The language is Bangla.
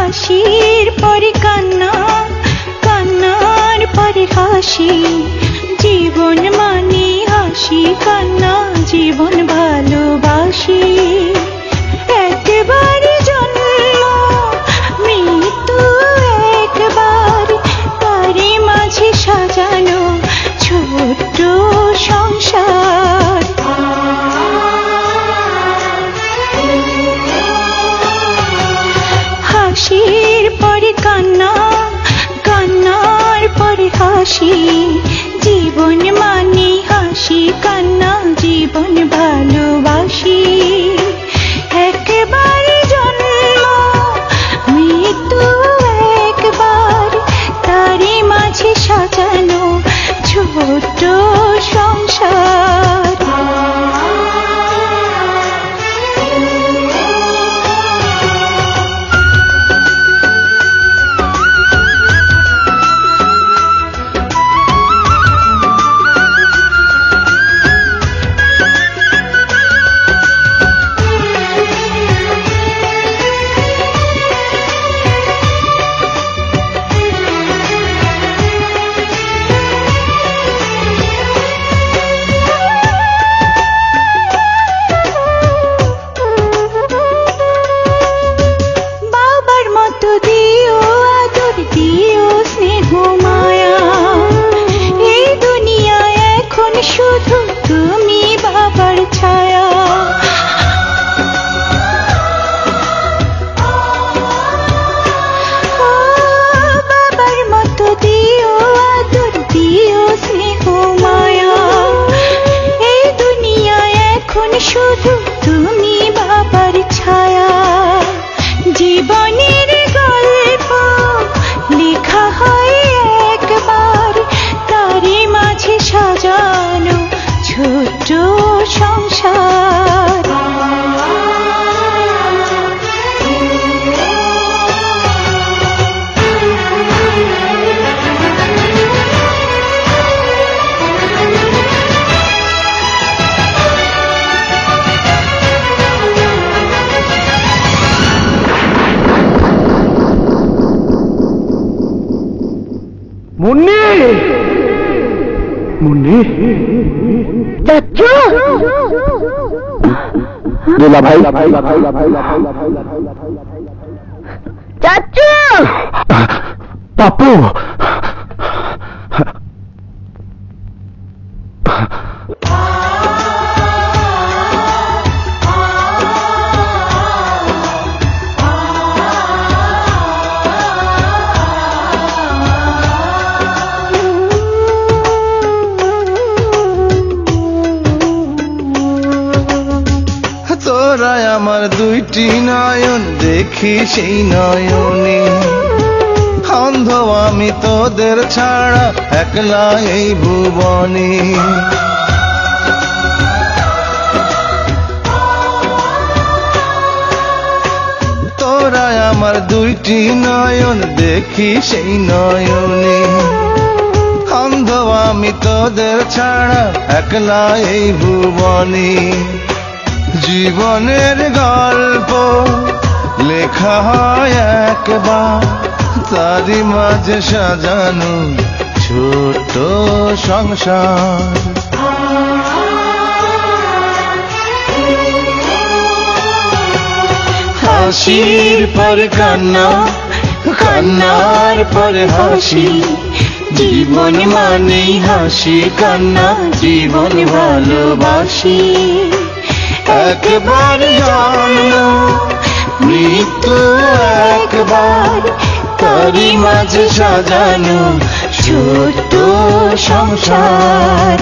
হাসির পরে কান্না, কান্নার পরে হাসি, জীবন মানে হাসি কান্না, জীবন ভালোবাসি। একবারে জন্ম মৃত্যু একবার, তারই মাঝে সাজানো ছোট্ট সংসার। হাসির পরে কান্না, কান্নার পরে হাসি, জীবন মানে হাসি কান্না, জীবন ভালোবাসি। একবারে জন্ম মৃত্যু একবার, তারই মাঝে সাজানো ছোট্ট সংসার। শুধু তুমি বাবার ছায়া, বাবার মতো দিও আদর, দিও স্নেহ মায়া। এই দুনিয়ায় এখন শুধু তুমি বাবার ছায়া। জীবনের গল্প লেখা হয় একবার, তারই মাঝে সাজানো ছোট্ট সংসার। মুন্নি, মুন্নি, চাচু, দুলা ভাই, চাচু, পাপু, তোরাই আমার দুইটি নয়ন, দেখি সেই নয়নে অন্ধ আমি তোদের ছাড়া একলা এই ভুবনে। তোরাই আমার দুইটি নয়ন, দেখি সেই নয়নে অন্ধ আমি তোদের ছাড়া একলা এই ভুবনে। জীবনের গল্প লেখা হয় একবার, তারই মাঝে সাজানো ছোট সংসার। হাসির পরে কান্না, কান্নার পরে হাসি, জীবন মানেই হাসি কান্না, জীবন ভালোবাসি। একবার জন্ম মৃত্যু একবার, তারই মাঝে সাজানো ছোট্ট সংসার।